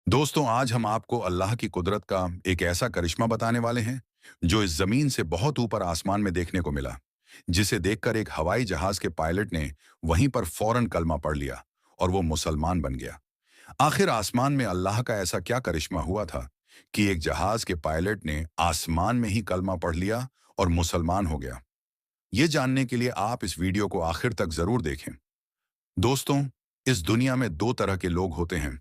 दोस्तों, आज हम आपको अल्लाह की कुदरत का एक ऐसा करिश्मा बताने वाले हैं जो इस जमीन से बहुत ऊपर आसमान में देखने को मिला, जिसे देखकर एक हवाई जहाज के पायलट ने वहीं पर फौरन कलमा पढ़ लिया और वो मुसलमान बन गया। आखिर आसमान में अल्लाह का ऐसा क्या करिश्मा हुआ था कि एक जहाज के पायलट ने आसमान में ही कलमा पढ़ लिया और मुसलमान हो गया। ये जानने के लिए आप इस वीडियो को आखिर तक जरूर देखें। दोस्तों, इस दुनिया में दो तरह के लोग होते हैं।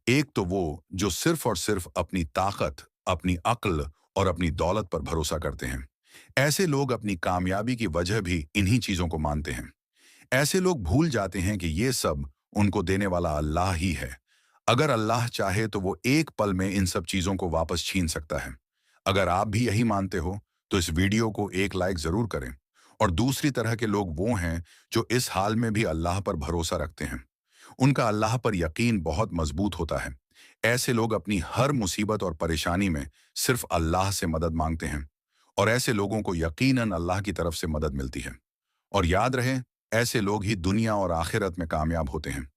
एक तो वो जो सिर्फ और सिर्फ अपनी ताकत, अपनी अक्ल और अपनी दौलत पर भरोसा करते हैं। ऐसे लोग अपनी कामयाबी की वजह भी इन्हीं चीजों को मानते हैं। ऐसे लोग भूल जाते हैं कि ये सब उनको देने वाला अल्लाह ही है। अगर अल्लाह चाहे तो वो एक पल में इन सब चीजों को वापस छीन सकता है। अगर आप भी यही मानते हो तो इस वीडियो को एक लाइक जरूर करें। और दूसरी तरह के लोग वो हैं जो इस हाल में भी अल्लाह पर भरोसा रखते हैं। उनका अल्लाह पर यकीन बहुत मजबूत होता है। ऐसे लोग अपनी हर मुसीबत और परेशानी में सिर्फ अल्लाह से मदद मांगते हैं। और ऐसे लोगों को यकीनन अल्लाह की तरफ से मदद मिलती है। और याद रहे, ऐसे लोग ही दुनिया और आखिरत में कामयाब होते हैं।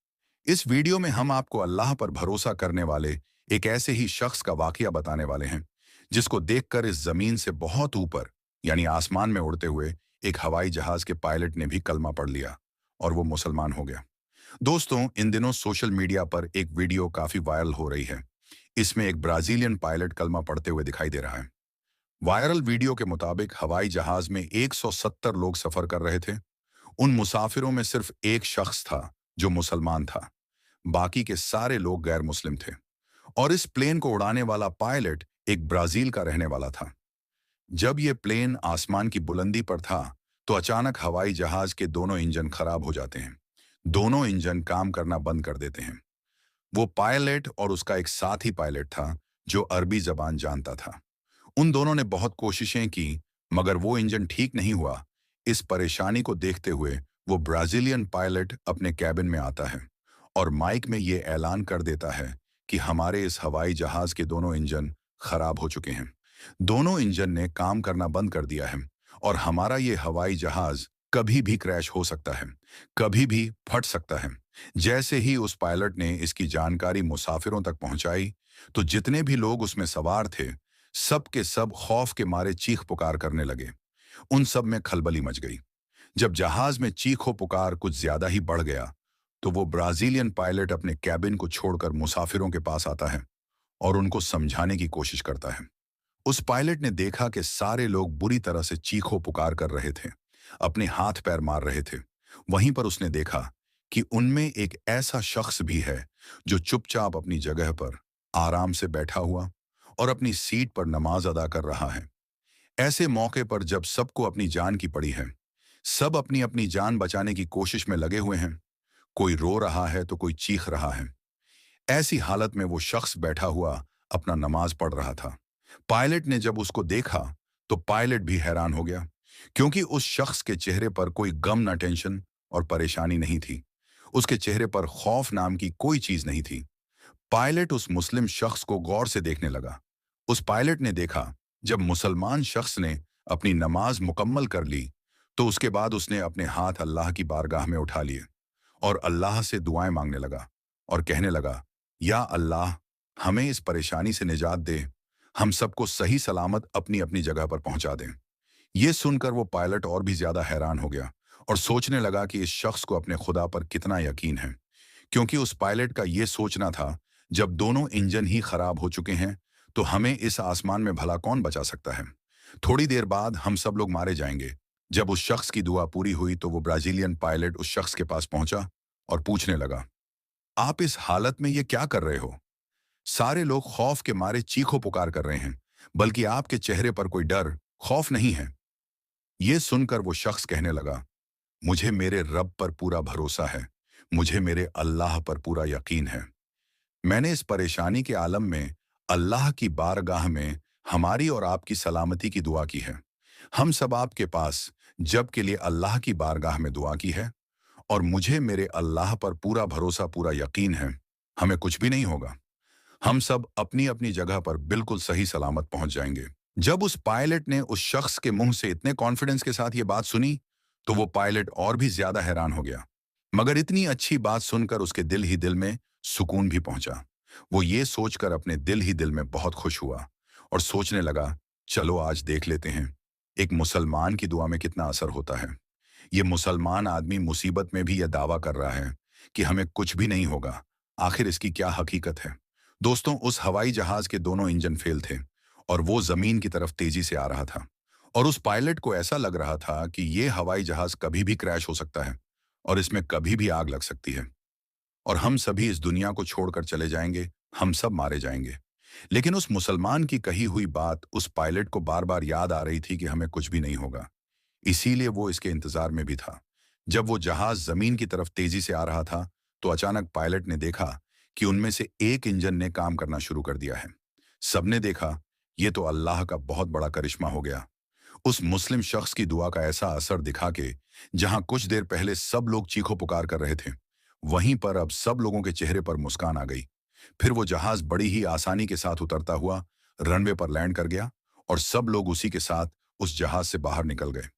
इस वीडियो में हम आपको अल्लाह पर भरोसा करने वाले एक ऐसे ही शख्स का वाकया बताने वाले हैं, जिसको देखकर इस जमीन से बहुत ऊपर यानी आसमान में उड़ते हुए एक हवाई जहाज के पायलट ने भी कलमा पढ़ लिया और वो मुसलमान हो गया। दोस्तों, इन दिनों सोशल मीडिया पर एक वीडियो काफी वायरल हो रही है। इसमें एक ब्राजीलियन पायलट कलमा पढ़ते हुए दिखाई दे रहा है। वायरल वीडियो के मुताबिक हवाई जहाज में 170 लोग सफर कर रहे थे। उन मुसाफिरों में सिर्फ एक शख्स था जो मुसलमान था। बाकी के सारे लोग गैर मुस्लिम थे। और इस प्लेन को उड़ाने वाला पायलट एक ब्राजील का रहने वाला था। जब ये प्लेन आसमान की बुलंदी पर था तो अचानक हवाई जहाज के दोनों इंजन खराब हो जाते हैं। दोनों इंजन काम करना बंद कर देते हैं। वो पायलट और उसका एक साथी पायलट था जो अरबी जबान जानता था। उन दोनों ने बहुत कोशिशें की, मगर वो इंजन ठीक नहीं हुआ। इस परेशानी को देखते हुए वो ब्राजीलियन पायलट अपने कैबिन में आता है और माइक में ये ऐलान कर देता है कि हमारे इस हवाई जहाज के दोनों इंजन खराब हो चुके हैं। दोनों इंजन ने काम करना बंद कर दिया है और हमारा ये हवाई जहाज कभी भी क्रैश हो सकता है, कभी भी फट सकता है। जैसे ही उस पायलट ने इसकी जानकारी मुसाफिरों तक पहुंचाई, तो जितने भी लोग उसमें सवार थे, सब के सब खौफ के मारे चीख पुकार करने लगे। उन सब में खलबली मच गई। जब जहाज में चीखो पुकार कुछ ज्यादा ही बढ़ गया, तो वो ब्राजीलियन पायलट अपने कैबिन को छोड़कर मुसाफिरों के पास आता है और उनको समझाने की कोशिश करता है। उस पायलट ने देखा कि सारे लोग बुरी तरह से चीखो पुकार कर रहे थे, अपने हाथ पैर मार रहे थे। वहीं पर उसने देखा कि उनमें एक ऐसा शख्स भी है जो चुपचाप अपनी जगह पर आराम से बैठा हुआ और अपनी सीट पर नमाज अदा कर रहा है। ऐसे मौके पर जब सबको अपनी जान की पड़ी है, सब अपनी अपनी जान बचाने की कोशिश में लगे हुए हैं। कोई रो रहा है तो कोई चीख रहा है। ऐसी हालत में वो शख्स बैठा हुआ अपना नमाज पढ़ रहा था। पायलट ने जब उसको देखा तो पायलट भी हैरान हो गया, क्योंकि उस शख्स के चेहरे पर कोई गम न टेंशन और परेशानी नहीं थी। उसके चेहरे पर खौफ नाम की कोई चीज नहीं थी। पायलट उस मुस्लिम शख्स को गौर से देखने लगा। उस पायलट ने देखा, जब मुसलमान शख्स ने अपनी नमाज मुकम्मल कर ली तो उसके बाद उसने अपने हाथ अल्लाह की बारगाह में उठा लिए और अल्लाह से दुआएं मांगने लगा और कहने लगा, या अल्लाह, हमें इस परेशानी से निजात दे, हम सबको सही सलामत अपनी अपनी जगह पर पहुंचा दें। ये सुनकर वो पायलट और भी ज्यादा हैरान हो गया और सोचने लगा कि इस शख्स को अपने खुदा पर कितना यकीन है, क्योंकि उस पायलट का ये सोचना था, जब दोनों इंजन ही खराब हो चुके हैं तो हमें इस आसमान में भला कौन बचा सकता है। थोड़ी देर बाद हम सब लोग मारे जाएंगे। जब उस शख्स की दुआ पूरी हुई तो वो ब्राजीलियन पायलट उस शख्स के पास पहुंचा और पूछने लगा, आप इस हालत में ये क्या कर रहे हो? सारे लोग खौफ के मारे चीखो पुकार कर रहे हैं, बल्कि आपके चेहरे पर कोई डर, खौफ नहीं है। ये सुनकर वो शख्स कहने लगा, मुझे मेरे रब पर पूरा भरोसा है, मुझे मेरे अल्लाह पर पूरा यकीन है। मैंने इस परेशानी के आलम में अल्लाह की बारगाह में हमारी और आपकी सलामती की दुआ की है। हम सब आपके पास जब के लिए अल्लाह की बारगाह में दुआ की है और मुझे मेरे अल्लाह पर पूरा भरोसा, पूरा यकीन है, हमें कुछ भी नहीं होगा। हम सब अपनी अपनी जगह पर बिल्कुल सही सलामत पहुंच जाएंगे। जब उस पायलट ने उस शख्स के मुंह से इतने कॉन्फिडेंस के साथ ये बात सुनी, तो वो पायलट और भी ज्यादा हैरान हो गया। मगर इतनी अच्छी बात सुनकर उसके दिल ही दिल में सुकून भी पहुंचा। वो ये सोचकर अपने दिल ही दिल में बहुत खुश हुआ और सोचने लगा, चलो आज देख लेते हैं एक मुसलमान की दुआ में कितना असर होता है। ये मुसलमान आदमी मुसीबत में भी यह दावा कर रहा है कि हमें कुछ भी नहीं होगा। आखिर इसकी क्या हकीकत है? दोस्तों, उस हवाई जहाज के दोनों इंजन फेल थे और वो जमीन की तरफ तेजी से आ रहा था। और उस पायलट को ऐसा लग रहा था कि ये हवाई जहाज कभी भी क्रैश हो सकता है और इसमें कभी भी आग लग सकती है और हम सभी इस दुनिया को छोड़कर चले जाएंगे, हम सब मारे जाएंगे। लेकिन उस मुसलमान की कही हुई बात उस पायलट को बार बार याद आ रही थी कि हमें कुछ भी नहीं होगा। इसीलिए वो इसके इंतजार में भी था। जब वो जहाज जमीन की तरफ तेजी से आ रहा था, तो अचानक पायलट ने देखा कि उनमें से एक इंजन ने काम करना शुरू कर दिया है। सबने देखा, ये तो अल्लाह का बहुत बड़ा करिश्मा हो गया। उस मुस्लिम शख्स की दुआ का ऐसा असर दिखा के जहां कुछ देर पहले सब लोग चीखो पुकार कर रहे थे, वहीं पर अब सब लोगों के चेहरे पर मुस्कान आ गई। फिर वो जहाज बड़ी ही आसानी के साथ उतरता हुआ रनवे पर लैंड कर गया और सब लोग उसी के साथ उस जहाज से बाहर निकल गए।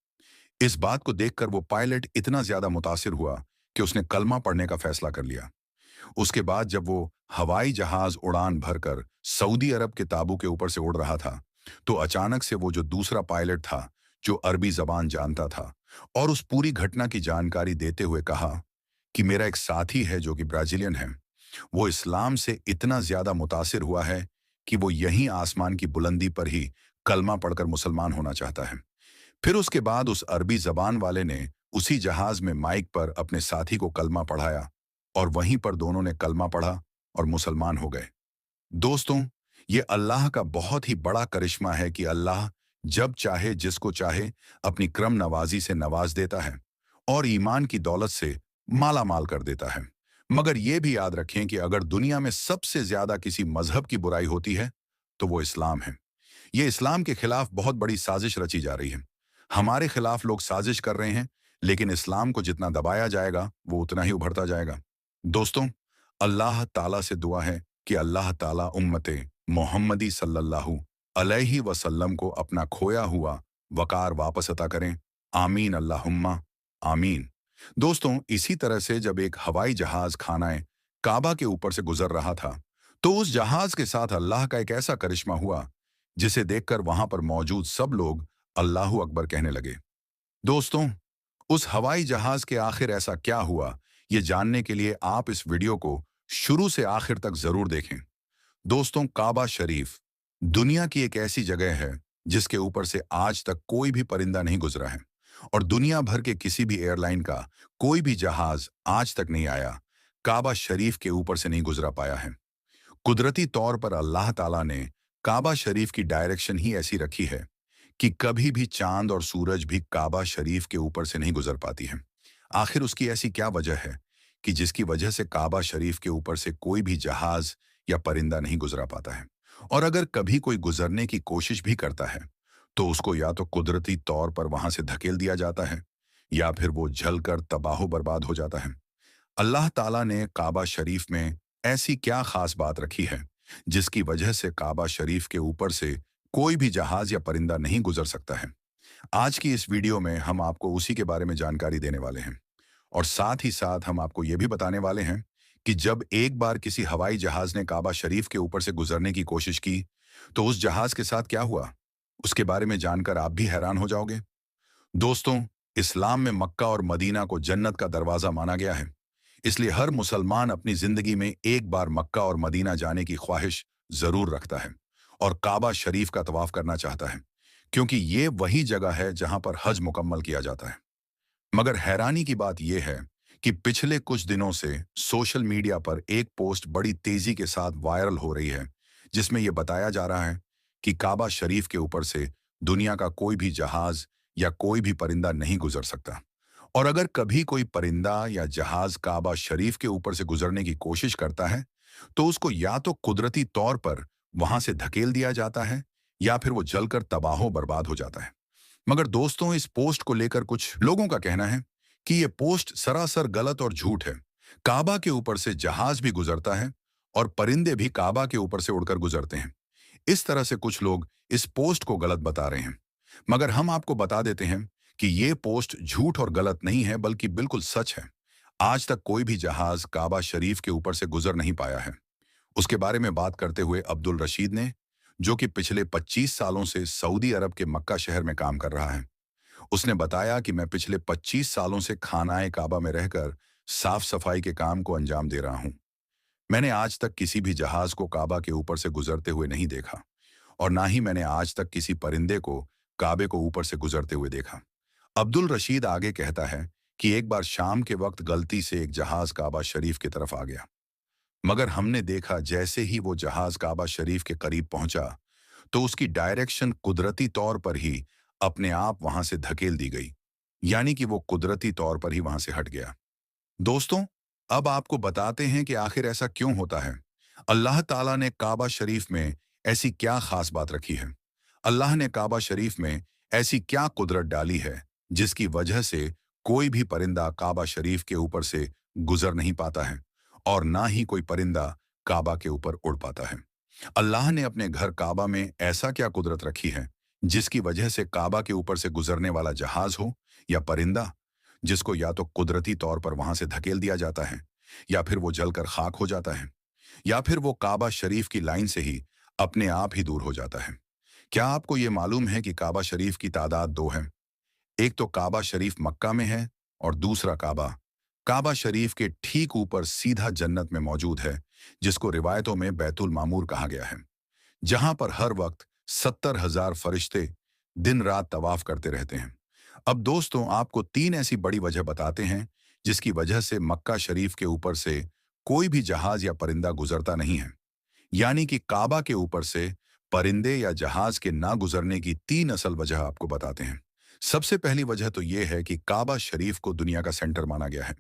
इस बात को देखकर वो पायलट इतना ज्यादा मुतासिर हुआ कि उसने कलमा पढ़ने का फैसला कर लिया। उसके बाद जब वो हवाई जहाज उड़ान भरकर सऊदी अरब के ताबू के ऊपर से उड़ रहा था, तो अचानक से वो जो दूसरा पायलट था, जो अरबी जबान जानता था और उस पूरी घटना की जानकारी देते हुए कहा कि मेरा एक साथी है जो कि ब्राजीलियन है। वो इस्लाम से इतना ज्यादा मुतासिर हुआ है कि वो यहीं आसमान की बुलंदी पर ही कलमा पढ़कर मुसलमान होना चाहता है। फिर उसके बाद उस अरबी जबान वाले ने उसी जहाज में माइक पर अपने साथी को कलमा पढ़ाया और वहीं पर दोनों ने कलमा पढ़ा और मुसलमान हो गए। दोस्तों, ये अल्लाह का बहुत ही बड़ा करिश्मा है कि अल्लाह जब चाहे जिसको चाहे अपनी क्रम नवाजी से नवाज देता है और ईमान की दौलत से माला माल कर देता है। मगर ये भी याद रखें कि अगर दुनिया में सबसे ज्यादा किसी मजहब की बुराई होती है, तो वो इस्लाम है। ये इस्लाम के खिलाफ बहुत बड़ी साजिश रची जा रही है। हमारे खिलाफ लोग साजिश कर रहे हैं, लेकिन इस्लाम को जितना दबाया जाएगा वो उतना ही उभरता जाएगा। दोस्तों, अल्लाह ताला से दुआ है कि अल्लाह ताला उम्मते मोहम्मदी सल्लल्लाहु अलैहि वसल्लम को अपना खोया हुआ वकार वापस अता करें। आमीन अल्लाहुम्मा आमीन। दोस्तों, इसी तरह से जब एक हवाई जहाज खानाए काबा के ऊपर से गुजर रहा था, तो उस जहाज के साथ अल्लाह का एक ऐसा करिश्मा हुआ जिसे देखकर वहां पर मौजूद सब लोग अल्लाहू अकबर कहने लगे। दोस्तों, उस हवाई जहाज के आखिर ऐसा क्या हुआ, ये जानने के लिए आप इस वीडियो को शुरू से आखिर तक जरूर देखें। दोस्तों, काबा शरीफ दुनिया की एक ऐसी जगह है जिसके ऊपर से आज तक कोई भी परिंदा नहीं गुजरा है और दुनिया भर के किसी भी एयरलाइन का कोई भी जहाज आज तक नहीं आया, काबा शरीफ के ऊपर से नहीं गुजरा पाया है। कुदरती तौर पर अल्लाह ताला ने काबा शरीफ की डायरेक्शन ही ऐसी रखी है कि कभी भी चांद और सूरज भी काबा शरीफ के ऊपर से नहीं गुजर पाती हैं। आखिर उसकी ऐसी क्या वजह है कि जिसकी वजह से काबा शरीफ के ऊपर से कोई भी जहाज या परिंदा नहीं गुजरा पाता है? और अगर कभी कोई गुजरने की कोशिश भी करता है, तो उसको या तो कुदरती तौर पर वहां से धकेल दिया जाता है या फिर वो जलकर तबाह बर्बाद हो जाता है। अल्लाह ताला ने काबा शरीफ में ऐसी क्या खास बात रखी है जिसकी वजह से काबा शरीफ के ऊपर से कोई भी जहाज या परिंदा नहीं गुजर सकता है? आज की इस वीडियो में हम आपको उसी के बारे में जानकारी देने वाले हैं और साथ ही साथ हम आपको ये भी बताने वाले हैं कि जब एक बार किसी हवाई जहाज ने काबा शरीफ के ऊपर से गुजरने की कोशिश की, तो उस जहाज के साथ क्या हुआ, उसके बारे में जानकर आप भी हैरान हो जाओगे। दोस्तों, इस्लाम में मक्का और मदीना को जन्नत का दरवाजा माना गया है। इसलिए हर मुसलमान अपनी जिंदगी में एक बार मक्का और मदीना जाने की ख्वाहिश जरूर रखता है और काबा शरीफ का तवाफ करना चाहता है, क्योंकि ये वही जगह है जहां पर हज मुकम्मल किया जाता है। मगर हैरानी की बात यह है कि पिछले कुछ दिनों से सोशल मीडिया पर एक पोस्ट बड़ी तेजी के साथ वायरल हो रही है, जिसमें यह बताया जा रहा है कि काबा शरीफ के ऊपर से दुनिया का कोई भी जहाज या कोई भी परिंदा नहीं गुजर सकता। और अगर कभी कोई परिंदा या जहाज काबा शरीफ के ऊपर से गुजरने की कोशिश करता है, तो उसको या तो कुदरती तौर पर वहां से धकेल दिया जाता है या फिर वो जलकर तबाह बर्बाद हो जाता है। मगर दोस्तों, इस पोस्ट को लेकर कुछ लोगों का कहना है कि ये पोस्ट सरासर गलत और झूठ है। काबा के ऊपर से जहाज भी गुजरता है और परिंदे भी काबा के ऊपर से उड़कर गुजरते हैं। इस तरह से कुछ लोग इस पोस्ट को गलत बता रहे हैं, मगर हम आपको बता देते हैं कि ये पोस्ट झूठ और गलत नहीं है, बल्कि बिल्कुल सच है। आज तक कोई भी जहाज काबा शरीफ के ऊपर से गुजर नहीं पाया है। उसके बारे में बात करते हुए अब्दुल रशीद ने, जो कि पिछले 25 सालों से सऊदी अरब के मक्का शहर में काम कर रहा है, उसने बताया कि मैं पिछले 25 सालों से खानाए काबा में रहकर साफ सफाई के काम को अंजाम दे रहा हूं। मैंने आज तक किसी भी जहाज को काबा के ऊपर से गुजरते हुए नहीं देखा, और ना ही मैंने आज तक किसी परिंदे को काबे को ऊपर से गुजरते हुए देखा। अब्दुल रशीद आगे कहता है कि एक बार शाम के वक्त गलती से एक जहाज काबा शरीफ की तरफ आ गया, मगर हमने देखा जैसे ही वो जहाज काबा शरीफ के करीब पहुंचा तो उसकी डायरेक्शन कुदरती तौर पर ही अपने आप वहां से धकेल दी गई, यानी कि वो कुदरती तौर पर ही वहां से हट गया। दोस्तों, अब आपको बताते हैं कि आखिर ऐसा क्यों होता है। अल्लाह ताला ने काबा शरीफ में ऐसी क्या खास बात रखी है? अल्लाह ने काबा शरीफ में ऐसी क्या कुदरत डाली है जिसकी वजह से कोई भी परिंदा काबा शरीफ के ऊपर से गुजर नहीं पाता है, और ना ही कोई परिंदा काबा के ऊपर उड़ पाता है? अल्लाह ने अपने घर काबा में ऐसा क्या कुदरत रखी है जिसकी वजह से काबा के ऊपर से गुजरने वाला जहाज हो या परिंदा, जिसको या तो कुदरती तौर पर वहां से धकेल दिया जाता है, या फिर वो जलकर खाक हो जाता है, या फिर वो काबा शरीफ की लाइन से ही अपने आप ही दूर हो जाता है? क्या आपको ये मालूम है कि काबा शरीफ की तादाद दो है? एक तो काबा शरीफ मक्का में है, और दूसरा काबा काबा शरीफ के ठीक ऊपर सीधा जन्नत में मौजूद है, जिसको रिवायतों में बैतुल मामूर कहा गया है, जहां पर हर वक्त 70,000 फरिश्ते दिन रात तवाफ करते रहते हैं। अब दोस्तों, आपको तीन ऐसी बड़ी वजह बताते हैं जिसकी वजह से मक्का शरीफ के ऊपर से कोई भी जहाज या परिंदा गुजरता नहीं है, यानी कि काबा के ऊपर से परिंदे या जहाज के ना गुजरने की तीन असल वजह आपको बताते हैं। सबसे पहली वजह तो यह है कि काबा शरीफ को दुनिया का सेंटर माना गया है,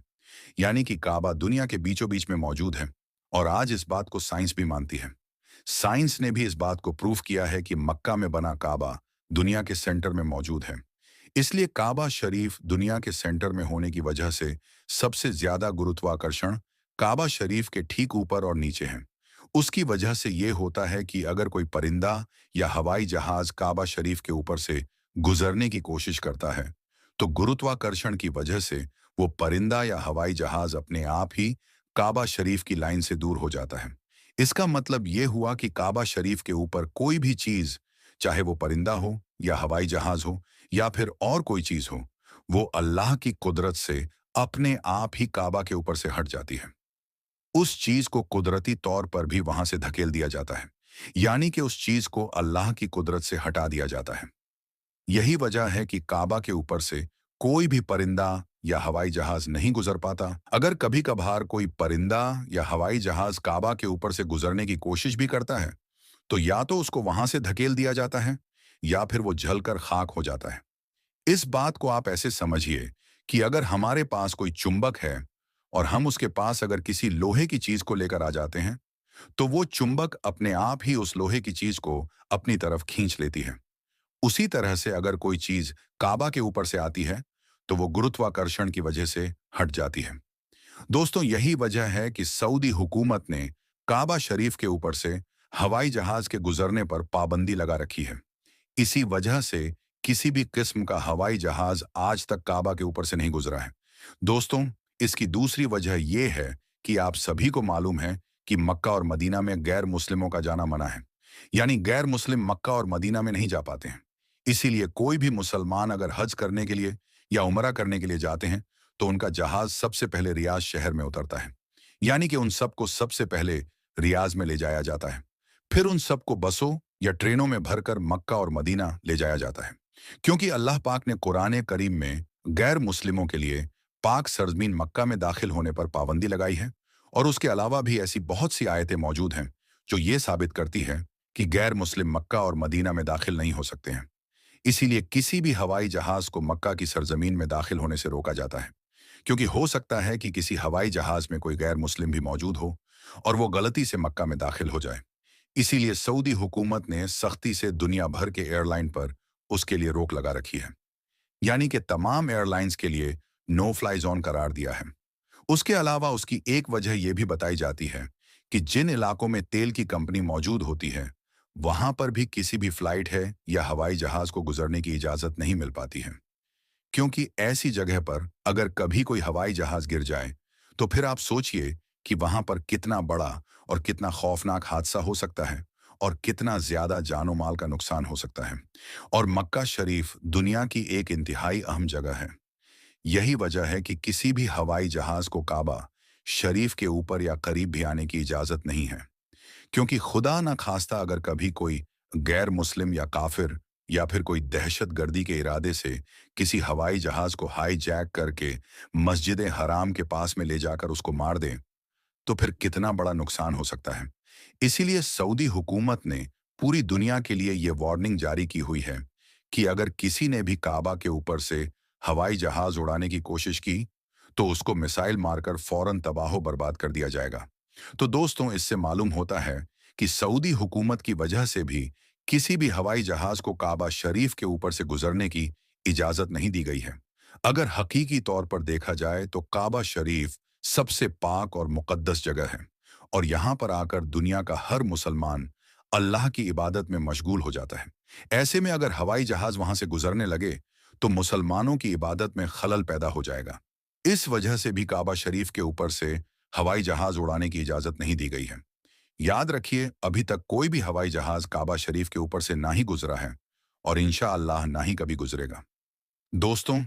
यानी कि काबा दुनिया के बीचों बीच में मौजूद है, और आज इस बात को साइंस भी मानती है। साइंस ने भी इस बात को प्रूफ किया है कि मक्का में बना काबा दुनिया के सेंटर में मौजूद है। इसलिए काबा शरीफ दुनिया के सेंटर में होने की वजह से सबसे ज्यादा गुरुत्वाकर्षण काबा शरीफ के ठीक ऊपर और नीचे है। उसकी वजह से ये होता है कि अगर कोई परिंदा या हवाई जहाज काबा शरीफ के ऊपर से गुजरने की कोशिश करता है, तो गुरुत्वाकर्षण की वजह से वो परिंदा या हवाई जहाज अपने आप ही काबा शरीफ की लाइन से दूर हो जाता है। इसका मतलब ये हुआ कि काबा शरीफ के ऊपर कोई भी चीज, चाहे वो परिंदा हो या हवाई जहाज हो या फिर और कोई चीज हो, वो अल्लाह की कुदरत से अपने आप ही काबा के ऊपर से हट जाती है। उस चीज को कुदरती तौर पर भी वहां से धकेल दिया जाता है, यानी कि उस चीज को अल्लाह की कुदरत से हटा दिया जाता है। यही वजह है कि काबा के ऊपर से कोई भी परिंदा या हवाई जहाज नहीं गुजर पाता। अगर कभी कभार कोई परिंदा या हवाई जहाज काबा के ऊपर से गुजरने की कोशिश भी करता है, तो या तो उसको वहां से धकेल दिया जाता है, या फिर वो जलकर खाक हो जाता है। इस बात को आप ऐसे समझिए कि अगर हमारे पास कोई चुंबक है और हम उसके पास अगर किसी लोहे की चीज को लेकर आ जाते हैं, तो वो चुंबक अपने आप ही उस लोहे की चीज को अपनी तरफ खींच लेती है। उसी तरह से अगर कोई चीज काबा के ऊपर से आती है, तो वो गुरुत्वाकर्षण की वजह से हट जाती है। दोस्तों, यही वजह है कि सऊदी हुकूमत ने काबा शरीफ के ऊपर से हवाई जहाज के गुजरने पर पाबंदी लगा रखी है। इसी वजह से किसी भी किस्म का हवाई जहाज आज तक काबा के ऊपर से नहीं गुजरा है। दोस्तों, इसकी दूसरी वजह यह है कि आप सभी को मालूम है कि मक्का और मदीना में गैर मुस्लिमों का जाना मना है, यानी गैर मुस्लिम मक्का और मदीना में नहीं जा पाते हैं। इसीलिए कोई भी मुसलमान अगर हज करने के लिए या उमरा करने के लिए जाते हैं, तो उनका जहाज सबसे पहले रियाज शहर में उतरता है, यानी कि उन सबको सबसे पहले रियाज में ले जाया जाता है। फिर उन सबको बसों या ट्रेनों में भरकर मक्का और मदीना ले जाया जाता है, क्योंकि अल्लाह पाक ने कुरान करीम में गैर मुस्लिमों के लिए पाक सरजमीन मक्का में दाखिल होने पर पाबंदी लगाई है। और उसके अलावा भी ऐसी बहुत सी आयतें मौजूद हैं जो ये साबित करती है कि गैर मुस्लिम मक्का और मदीना में दाखिल नहीं हो सकते हैं। इसीलिए किसी भी हवाई जहाज को मक्का की सरजमीन में दाखिल होने से रोका जाता है, क्योंकि हो सकता है कि किसी हवाई जहाज में कोई गैर मुस्लिम भी मौजूद हो और वो गलती से मक्का में दाखिल हो जाए। इसीलिए सऊदी हुकूमत ने सख्ती से दुनिया भर के एयरलाइन पर उसके लिए रोक लगा रखी है, यानी कि तमाम एयरलाइंस के लिए नो फ्लाई जोन करार दिया है। उसके अलावा उसकी एक वजह यह भी बताई जाती है कि जिन इलाकों में तेल की कंपनी मौजूद होती है, वहां पर भी किसी भी फ्लाइट है या हवाई जहाज को गुजरने की इजाजत नहीं मिल पाती है, क्योंकि ऐसी जगह पर अगर कभी कोई हवाई जहाज गिर जाए, तो फिर आप सोचिए कि वहां पर कितना बड़ा और कितना खौफनाक हादसा हो सकता है और कितना ज्यादा जानो माल का नुकसान हो सकता है। और मक्का शरीफ दुनिया की एक इंतहाई अहम जगह है। यही वजह है कि किसी भी हवाई जहाज को काबा शरीफ के ऊपर या करीब भी आने की इजाजत नहीं है, क्योंकि खुदा न खास्ता अगर कभी कोई गैर मुस्लिम या काफिर या फिर कोई दहशत गर्दी के इरादे से किसी हवाई जहाज को हाईजैक करके मस्जिद हराम के पास में ले जाकर उसको मार दे, तो फिर कितना बड़ा नुकसान हो सकता है। इसीलिए सऊदी हुकूमत ने पूरी दुनिया के लिए ये वार्निंग जारी की हुई है कि अगर किसी ने भी काबा के ऊपर से हवाई जहाज उड़ाने की कोशिश की, तो उसको मिसाइल मारकर फौरन तबाह बर्बाद कर दिया जाएगा। तो दोस्तों, इससे मालूम होता है कि सऊदी हुकूमत की वजह से भी किसी भी हवाई जहाज को काबा शरीफ के ऊपर से गुजरने की इजाजत नहीं दी गई है। अगर हकीकी तौर पर देखा जाए तो काबा शरीफ सबसे पाक और मुकद्दस जगह है, और यहाँ पर आकर दुनिया का हर मुसलमान अल्लाह की इबादत में मशगूल हो जाता है। ऐसे में अगर हवाई जहाज वहां से गुजरने लगे तो मुसलमानों की इबादत में खलल पैदा हो जाएगा। इस वजह से भी काबा शरीफ के ऊपर से हवाई जहाज उड़ाने की इजाजत नहीं दी गई है। याद रखिए, अभी तक कोई भी हवाई जहाज काबा शरीफ के ऊपर से ना ही गुजरा है और इंशाअल्लाह ना ही कभी गुजरेगा। दोस्तों,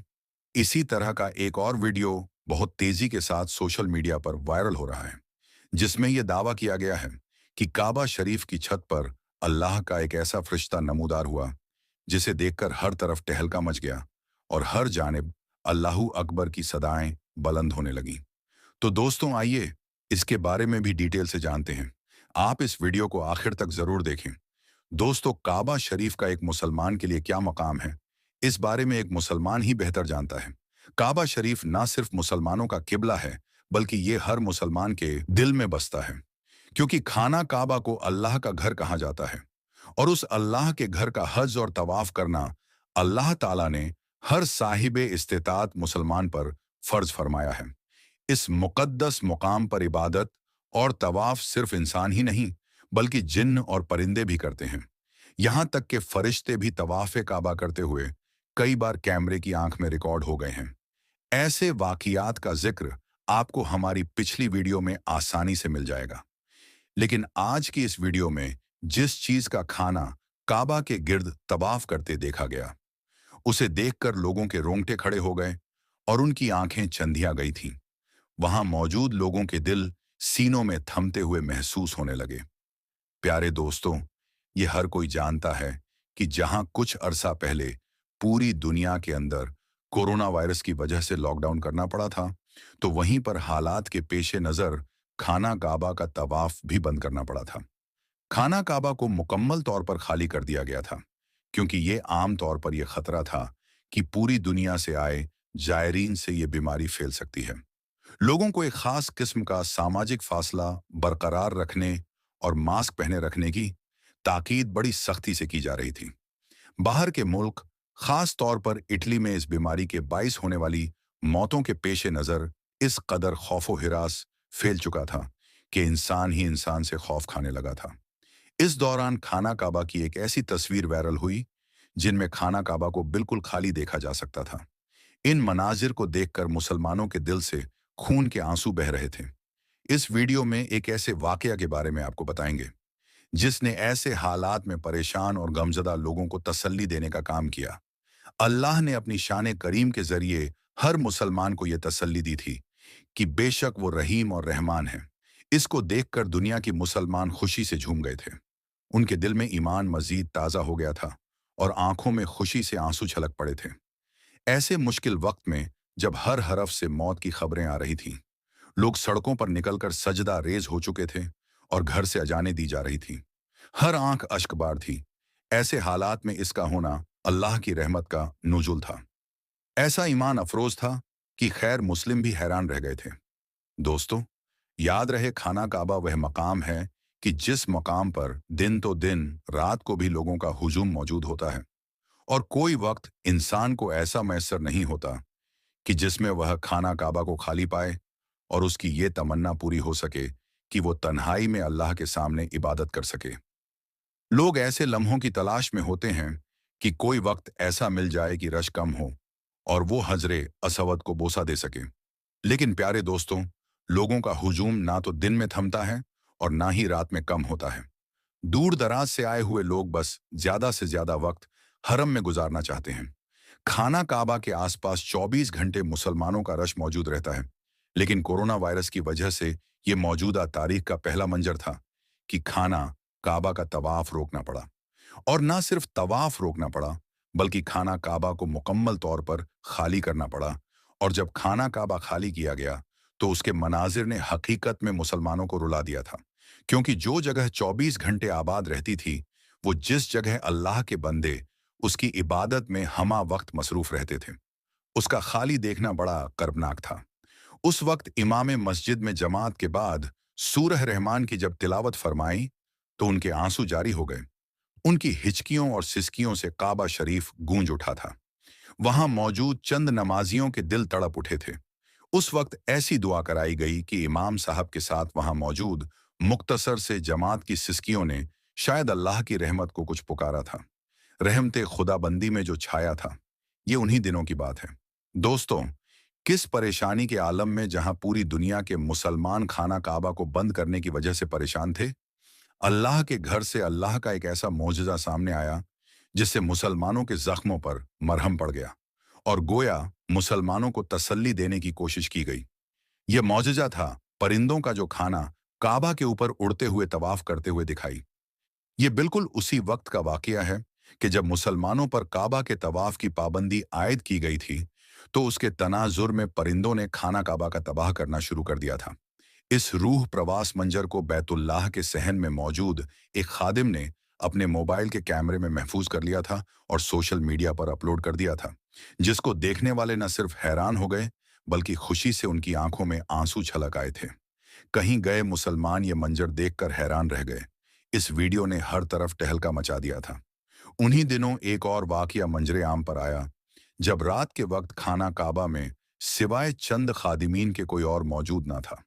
इसी तरह का एक और वीडियो बहुत तेजी के साथ सोशल मीडिया पर वायरल हो रहा है, जिसमें यह दावा किया गया है कि काबा शरीफ की छत पर अल्लाह का एक ऐसा फरिश्ता नमूदार हुआ जिसे देखकर हर तरफ टहलका मच गया और हर जानिब अल्लाहू अकबर की सदाएं बुलंद होने लगीं। तो दोस्तों, आइए इसके बारे में भी डिटेल से जानते हैं। आप इस वीडियो को आखिर तक जरूर देखें। दोस्तों, काबा शरीफ का एक मुसलमान के लिए क्या मकाम है, इस बारे में एक मुसलमान ही बेहतर जानता है। काबा शरीफ ना सिर्फ मुसलमानों का किबला है, बल्कि ये हर मुसलमान के दिल में बसता है, क्योंकि खाना काबा को अल्लाह का घर कहा जाता है और उस अल्लाह के घर का हज और तवाफ करना अल्लाह ताला ने हर साहिबे इस्तिताअत मुसलमान पर फर्ज फरमाया है। इस मुकद्दस मुकाम पर इबादत और तवाफ सिर्फ इंसान ही नहीं, बल्कि जिन्न और परिंदे भी करते हैं। यहाँ तक कि फरिश्ते भी तवाफ़े काबा करते हुए कई बार कैमरे की आंख में रिकॉर्ड हो गए हैं। ऐसे वाक़ियात का जिक्र आपको हमारी पिछली वीडियो में आसानी से मिल जाएगा। लेकिन आज की इस वीडियो में जिस चीज़ का खाना काबा के गिर्द तवाफ करते देखा गया, उसे देखकर लोगों के रोंगटे खड़े हो गए और उनकी आंखें चंधिया गई थीं। वहां मौजूद लोगों के दिल सीनों में थमते हुए महसूस होने लगे। प्यारे दोस्तों, ये हर कोई जानता है कि जहां कुछ अरसा पहले पूरी दुनिया के अंदर कोरोना वायरस की वजह से लॉकडाउन करना पड़ा था, तो वहीं पर हालात के पेशे नज़र खाना काबा का तवाफ भी बंद करना पड़ा था। खाना काबा को मुकम्मल तौर पर खाली कर दिया गया था, क्योंकि ये आम तौर पर यह खतरा था कि पूरी दुनिया से आए जायरीन से ये बीमारी फैल सकती है। लोगों को एक खास किस्म का सामाजिक फासला बरकरार रखने और मास्क पहने रखने की ताकीद बड़ी सख्ती से की जा रही थी। बाहर के मुल्क, खास तौर पर इटली में इस बीमारी के बाइस होने वाली मौतों के पेश नज़र इस कदर खौफो हिरास फैल चुका था कि इंसान ही इंसान से खौफ खाने लगा था। इस दौरान खाना काबा की एक ऐसी तस्वीर वायरल हुई जिनमें खाना काबा को बिल्कुल खाली देखा जा सकता था। इन मनाजिर को देखकर मुसलमानों के दिल से खून के आंसू बह रहे थे। इस वीडियो में एक ऐसे वाकया के बारे में आपको बताएंगे जिसने ऐसे हालात में परेशान और गमजदा लोगों को तसल्ली देने का काम किया। अल्लाह ने अपनी शान करीम के जरिए हर मुसलमान को यह तसल्ली दी थी कि बेशक वो रहीम और रहमान है। इसको देखकर दुनिया की मुसलमान खुशी से झूम गए थे। उनके दिल में ईमान मजीद ताज़ा हो गया था और आंखों में खुशी से आंसू छलक पड़े थे। ऐसे मुश्किल वक्त में जब हर हरफ से मौत की खबरें आ रही थीं, लोग सड़कों पर निकलकर सजदा रेज हो चुके थे और घर से अजानें दी जा रही थीं। हर आंख अश्कबार थी। ऐसे हालात में इसका होना अल्लाह की रहमत का नुजुल था। ऐसा ईमान अफरोज था कि खैर मुस्लिम भी हैरान रह गए थे। दोस्तों, याद रहे, खाना काबा वह मकाम है कि जिस मकाम पर दिन तो दिन रात को भी लोगों का हुजूम मौजूद होता है, और कोई वक्त इंसान को ऐसा मैसर नहीं होता कि जिसमें वह खाना काबा को खाली पाए और उसकी ये तमन्ना पूरी हो सके कि वो तन्हाई में अल्लाह के सामने इबादत कर सके। लोग ऐसे लम्हों की तलाश में होते हैं कि कोई वक्त ऐसा मिल जाए कि रश कम हो और वो हजरे असवद को बोसा दे सके। लेकिन प्यारे दोस्तों, लोगों का हुजूम ना तो दिन में थमता है और ना ही रात में कम होता है। दूर दराज से आए हुए लोग बस ज्यादा से ज्यादा वक्त हरम में गुजारना चाहते हैं। खाना काबा के आसपास 24 घंटे मुसलमानों का रश मौजूद रहता है। लेकिन कोरोना वायरस की वजह से ये मौजूदा तारीख का पहला मंजर था कि खाना काबा का तवाफ रोकना पड़ा। और ना सिर्फ तवाफ रोकना पड़ा, बल्कि खाना काबा को मुकम्मल तौर पर खाली करना पड़ा। और जब खाना काबा खाली किया गया, तो उसके मनाजिर ने हकीकत में मुसलमानों को रुला दिया था। क्योंकि जो जगह 24 घंटे आबाद रहती थी, वो जिस जगह अल्लाह के बंदे उसकी इबादत में हमा वक्त मसरूफ रहते थे, उसका खाली देखना बड़ा कर्बनाक था। उस वक्त इमाम मस्जिद में जमात के बाद सूरह रहमान की जब तिलावत फरमाई, तो उनके आंसू जारी हो गए। उनकी हिचकियों और सिसकियों से काबा शरीफ गूंज उठा था। वहां मौजूद चंद नमाजियों के दिल तड़प उठे थे। उस वक्त ऐसी दुआ कराई गई कि इमाम साहब के साथ वहां मौजूद मुख्तसर से जमात की सिसकियों ने शायद अल्लाह की रहमत को कुछ पुकारा था। रहमते खुदाबंदी में जो छाया था, ये उन्हीं दिनों की बात है। दोस्तों, किस परेशानी के आलम में जहां पूरी दुनिया के मुसलमान खाना काबा को बंद करने की वजह से परेशान थे, अल्लाह के घर से अल्लाह का एक ऐसा मौजज़ा सामने आया जिससे मुसलमानों के जख्मों पर मरहम पड़ गया और गोया मुसलमानों को तसल्ली देने की कोशिश की गई। यह मौजज़ा था परिंदों का जो खाना काबा के ऊपर उड़ते हुए तवाफ करते हुए दिखाई। ये बिल्कुल उसी वक्त का वाकया है कि जब मुसलमानों पर काबा के तवाफ की पाबंदी आयद की गई थी, तो उसके तनाजुर में परिंदों ने खाना काबा का तबाह करना शुरू कर दिया था। इस रूह प्रवास मंजर को बैतुल्लाह के सहन में मौजूद एक खादिम ने अपने मोबाइल के कैमरे में महफूज कर लिया था और सोशल मीडिया पर अपलोड कर दिया था, जिसको देखने वाले न सिर्फ हैरान हो गए, बल्कि खुशी से उनकी आंखों में आंसू छलक आए थे। कहीं गए मुसलमान ये मंजर देखकर हैरान रह गए। इस वीडियो ने हर तरफ टहलका मचा दिया था। उन्हीं दिनों एक और वाकया मंजरे आम पर आया, जब रात के वक्त खाना काबा में सिवाय चंद खादिमीन के कोई और मौजूद ना था।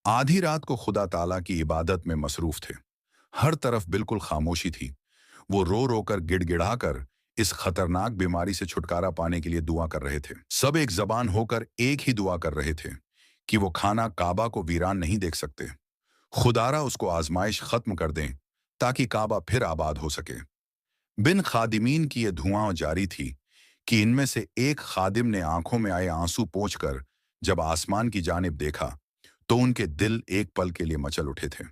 आधी रात को खुदा ताला की इबादत में मसरूफ थे। हर तरफ बिल्कुल खामोशी थी। वो रो रो कर गिड़गिड़ा कर इस खतरनाक बीमारी से छुटकारा पाने के लिए दुआ कर रहे थे। सब एक जबान होकर एक ही दुआ कर रहे थे कि वो खाना काबा को वीरान नहीं देख सकते। खुदारा उसको आजमाइश खत्म कर दें ताकि काबा फिर आबाद हो सके। बिन खादिमीन की ये धुआं जारी थी कि इनमें से एक खादिम ने आंखों में आए आंसू पोंछकर जब आसमान की जानिब देखा, तो उनके दिल एक पल के लिए मचल उठे थे।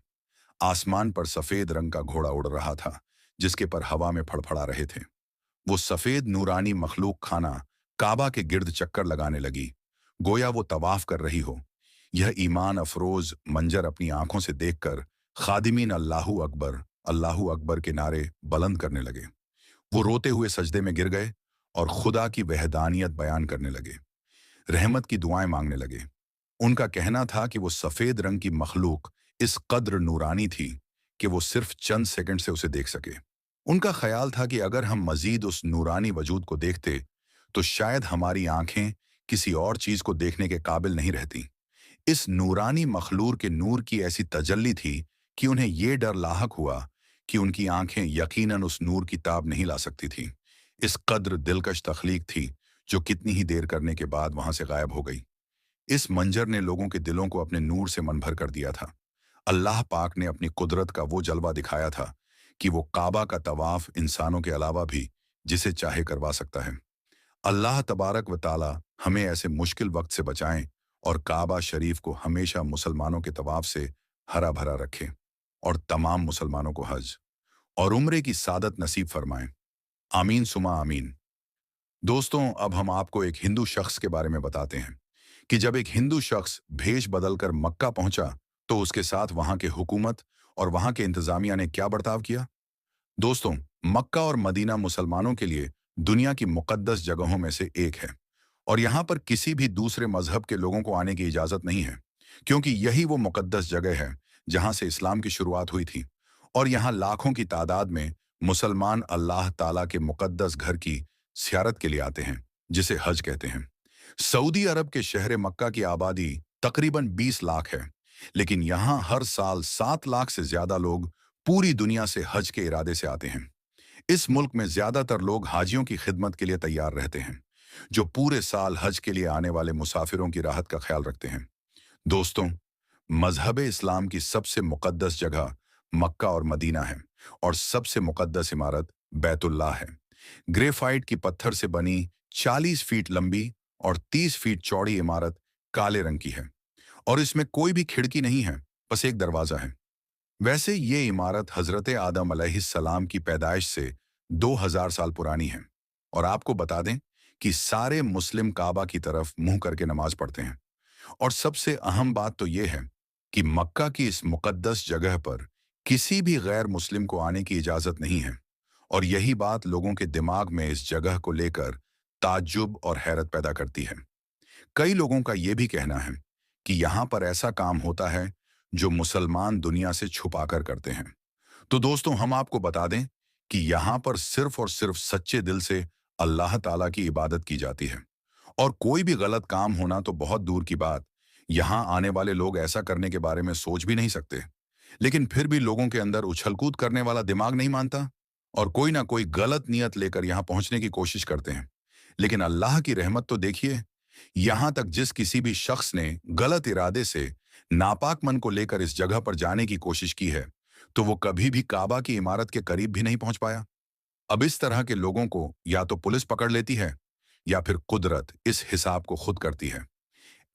आसमान पर सफेद रंग का घोड़ा उड़ रहा था, जिसके पर हवा में फड़फड़ा रहे थे। वो सफेद नूरानी मखलूक खाना काबा के गिर्द चक्कर लगाने लगी, गोया वो तवाफ कर रही हो। यह ईमान अफरोज मंजर अपनी आंखों से देखकर खादिमीन अल्लाहू अकबर के नारे बुलंद करने लगे। वो रोते हुए सजदे में गिर गए और खुदा की वहदानियत बयान करने लगे, रहमत की दुआएं मांगने लगे। उनका कहना था कि वो सफेद रंग की मखलूक इस कद्र नूरानी थी कि वो सिर्फ चंद सेकंड से उसे देख सके। उनका ख्याल था कि अगर हम मजीद उस नूरानी वजूद को देखते, तो शायद हमारी आंखें किसी और चीज को देखने के काबिल नहीं रहती। इस नूरानी मखलूर के नूर की ऐसी तजल्ली थी कि उन्हें ये डर लाहक हुआ कि उनकी आंखें यकीनन उस नूर की ताब नहीं ला सकती थी। इस कद्र दिलकश तख्लीक थी जो कितनी ही देर करने के बाद वहां से गायब हो गई। इस मंजर ने लोगों के दिलों को अपने नूर से मनभर कर दिया था। अल्लाह पाक ने अपनी कुदरत का वो जलवा दिखाया था कि वो काबा का तवाफ इंसानों के अलावा भी जिसे चाहे करवा सकता है। अल्लाह तबारक व ताला हमें ऐसे मुश्किल वक्त से बचाएं और काबा शरीफ को हमेशा मुसलमानों के तवाफ से हरा भरा रखें और तमाम मुसलमानों को हज और उम्रे की सादत नसीब फरमाएं। आमीन सुमा आमीन। दोस्तों, अब हम आपको एक हिंदू शख्स के बारे में बताते हैं कि जब एक हिंदू शख्स भेष बदलकर मक्का पहुंचा, तो उसके साथ वहां के हुकूमत और वहां के इंतजामिया ने क्या बर्ताव किया। दोस्तों, मक्का और मदीना मुसलमानों के लिए दुनिया की मुकद्दस जगहों में से एक है और यहाँ पर किसी भी दूसरे मजहब के लोगों को आने की इजाजत नहीं है, क्योंकि यही वो मुकद्दस जगह है जहां से इस्लाम की शुरुआत हुई थी। और यहाँ लाखों की तादाद में मुसलमान अल्लाह ताला के मुकद्दस घर की ज़ियारत के लिए आते हैं, जिसे हज कहते हैं। सऊदी अरब के शहर मक्का की आबादी तकरीबन 20 लाख है, लेकिन यहाँ हर साल 7 लाख से ज्यादा लोग पूरी दुनिया से हज के इरादे से आते हैं। इस मुल्क में ज्यादातर लोग हाजियों की खिदमत के लिए तैयार रहते हैं, जो पूरे साल हज के लिए आने वाले मुसाफिरों की राहत का ख्याल रखते हैं। दोस्तों, मजहब इस्लाम की सबसे मुकद्दस जगह मक्का और मदीना है और सबसे मुकद्दस इमारत बैतुल्लाह है। ग्रेफाइट की पत्थर से बनी 40 फीट लंबी और 30 फीट चौड़ी इमारत काले रंग की है और इसमें कोई भी खिड़की नहीं है, बस एक दरवाजा है। वैसे ये इमारत हजरत आदम अलैहिस्सलाम की पैदाइश से 2000 साल पुरानी है और आपको बता दें कि सारे मुस्लिम काबा की तरफ मुंह करके नमाज पढ़ते हैं। और सबसे अहम बात तो ये है कि मक्का की इस मुकद्दस जगह पर किसी भी गैर मुस्लिम को आने की इजाजत नहीं है और यही बात लोगों के दिमाग में इस जगह को लेकर ताज्जुब और हैरत पैदा करती है। कई लोगों का यह भी कहना है कि यहाँ पर ऐसा काम होता है जो मुसलमान दुनिया से छुपा कर करते हैं। तो दोस्तों, हम आपको बता दें कि यहाँ पर सिर्फ और सिर्फ सच्चे दिल से अल्लाह ताला की इबादत की जाती है और कोई भी गलत काम होना तो बहुत दूर की बात, यहाँ आने वाले लोग ऐसा करने के बारे में सोच भी नहीं सकते। लेकिन फिर भी लोगों के अंदर उछलकूद करने वाला दिमाग नहीं मानता और कोई ना कोई गलत नियत लेकर यहाँ पहुंचने की कोशिश करते हैं। लेकिन अल्लाह की रहमत तो देखिए, यहाँ तक जिस किसी भी शख्स ने गलत इरादे से नापाक मन को लेकर इस जगह पर जाने की कोशिश की है, तो वो कभी भी काबा की इमारत के करीब भी नहीं पहुंच पाया। अब इस तरह के लोगों को या तो पुलिस पकड़ लेती है या फिर कुदरत इस हिसाब को खुद करती है।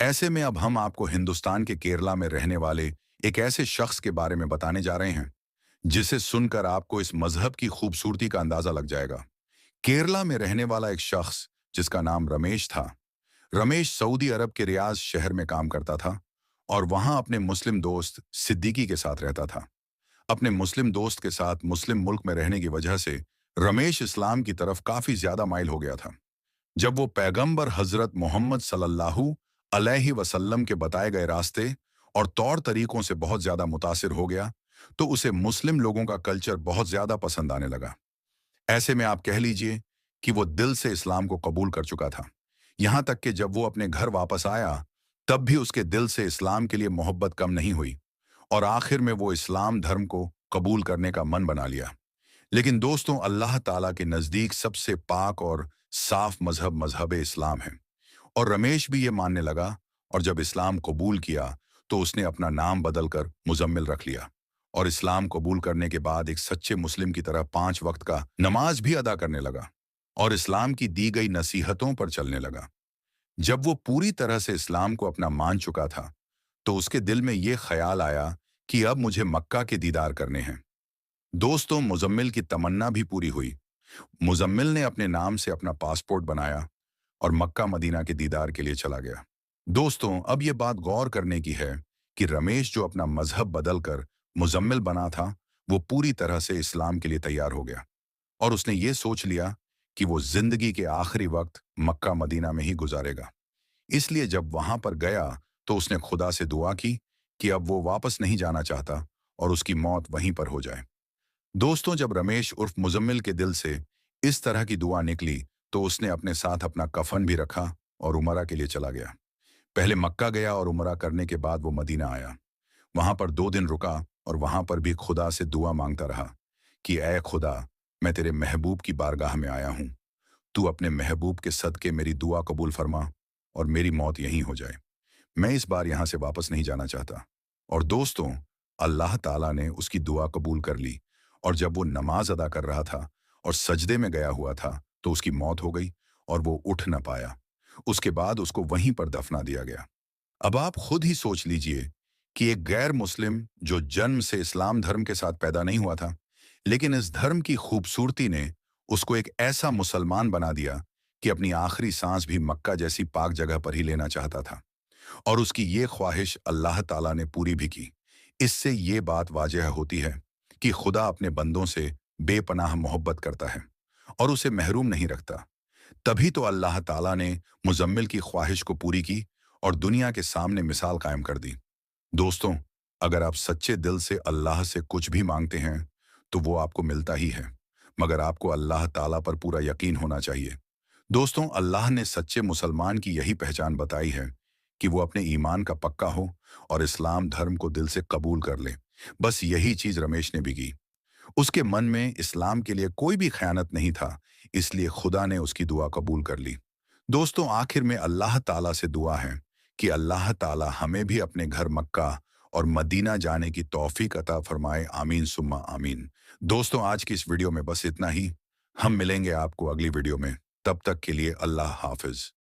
ऐसे में अब हम आपको हिंदुस्तान के केरला में रहने वाले एक ऐसे शख्स के बारे में बताने जा रहे हैं जिसे सुनकर आपको इस मजहब की खूबसूरती का अंदाजा लग जाएगा। केरला में रहने वाला एक शख्स जिसका नाम रमेश था। रमेश सऊदी अरब के रियाज शहर में काम करता था और वहां अपने मुस्लिम दोस्त सिद्दीकी के साथ रहता था। अपने मुस्लिम दोस्त के साथ मुस्लिम मुल्क में रहने की वजह से रमेश इस्लाम की तरफ काफी ज्यादा माइल हो गया था। जब वो पैगंबर हजरत मोहम्मद सल्लल्लाहु अलैहि वसल्लम के बताए गए रास्ते और तौर तरीकों से बहुत ज्यादा मुतासिर हो गया, तो उसे मुस्लिम लोगों का कल्चर बहुत ज्यादा पसंद आने लगा। ऐसे में आप कह लीजिए कि वो दिल से इस्लाम को कबूल कर चुका था। यहां तक कि जब वो अपने घर वापस आया, तब भी उसके दिल से इस्लाम के लिए मोहब्बत कम नहीं हुई और आखिर में वो इस्लाम धर्म को कबूल करने का मन बना लिया। लेकिन दोस्तों, अल्लाह ताला के नजदीक सबसे पाक और साफ मजहब मजहब इस्लाम है और रमेश भी ये मानने लगा और जब इस्लाम कबूल किया तो उसने अपना नाम बदलकर मुजम्मिल रख लिया और इस्लाम कबूल करने के बाद एक सच्चे मुस्लिम की तरह 5 वक्त का नमाज भी अदा करने लगा और इस्लाम की दी गई नसीहतों पर चलने लगा। जब वो पूरी तरह से इस्लाम को अपना मान चुका था, तो उसके दिल में ये ख्याल आया कि अब मुझे मक्का के दीदार करने हैं। दोस्तों, मुजम्मिल की तमन्ना भी पूरी हुई। मुजम्मिल ने अपने नाम से अपना पासपोर्ट बनाया और मक्का मदीना के दीदार के लिए चला गया। दोस्तों, अब ये बात गौर करने की है कि रमेश जो अपना मजहब बदलकर मुजम्मिल बना था, वो पूरी तरह से इस्लाम के लिए तैयार हो गया और उसने ये सोच लिया कि वो जिंदगी के आखिरी वक्त मक्का मदीना में ही गुजारेगा। इसलिए जब वहां पर गया तो उसने खुदा से दुआ की कि अब वो वापस नहीं जाना चाहता और उसकी मौत वहीं पर हो जाए। दोस्तों, जब रमेश उर्फ मुजम्मिल के दिल से इस तरह की दुआ निकली, तो उसने अपने साथ अपना कफन भी रखा और उमरा के लिए चला गया। पहले मक्का गया और उमरा करने के बाद वो मदीना आया। वहां पर 2 दिन रुका और वहां पर भी खुदा से दुआ मांगता रहा कि ऐ खुदा, मैं तेरे महबूब की बारगाह में आया हूं। तू अपने महबूब के सदके मेरी दुआ कबूल फरमा और मेरी मौत यहीं हो जाए। मैं इस बार यहां से वापस नहीं जाना चाहता। और दोस्तों, अल्लाह ताला ने उसकी दुआ कबूल कर ली और जब वो नमाज अदा कर रहा था और सजदे में गया हुआ था, तो उसकी मौत हो गई और वो उठ न पाया। उसके बाद उसको वहीं पर दफना दिया गया। अब आप खुद ही सोच लीजिए कि एक गैर मुस्लिम जो जन्म से इस्लाम धर्म के साथ पैदा नहीं हुआ था, लेकिन इस धर्म की खूबसूरती ने उसको एक ऐसा मुसलमान बना दिया कि अपनी आखिरी सांस भी मक्का जैसी पाक जगह पर ही लेना चाहता था और उसकी ये ख्वाहिश अल्लाह ताला ने पूरी भी की। इससे ये बात वाजह होती है कि खुदा अपने बंदों से बेपनाह मोहब्बत करता है और उसे महरूम नहीं रखता। तभी तो अल्लाह ताला ने मुजम्मिल की ख्वाहिश को पूरी की और दुनिया के सामने मिसाल कायम कर दी। दोस्तों, अगर आप सच्चे दिल से अल्लाह से कुछ भी मांगते हैं, तो वो आपको मिलता ही है, मगर आपको अल्लाह ताला पर पूरा यकीन होना चाहिए। दोस्तों, अल्लाह ने सच्चे मुसलमान की यही पहचान बताई है कि वो अपने ईमान का पक्का हो और इस्लाम धर्म को दिल से कबूल कर ले। बस यही चीज रमेश ने भी की। उसके मन में इस्लाम के लिए कोई भी खयानत नहीं था, इसलिए खुदा ने उसकी दुआ कबूल कर ली। दोस्तों, आखिर में अल्लाह ताला से दुआ है कि अल्लाह ताला हमें भी अपने घर मक्का और मदीना जाने की तौफीक अता फरमाए। आमीन सुम्मा आमीन। दोस्तों, आज की इस वीडियो में बस इतना ही। हम मिलेंगे आपको अगली वीडियो में। तब तक के लिए अल्लाह हाफिज।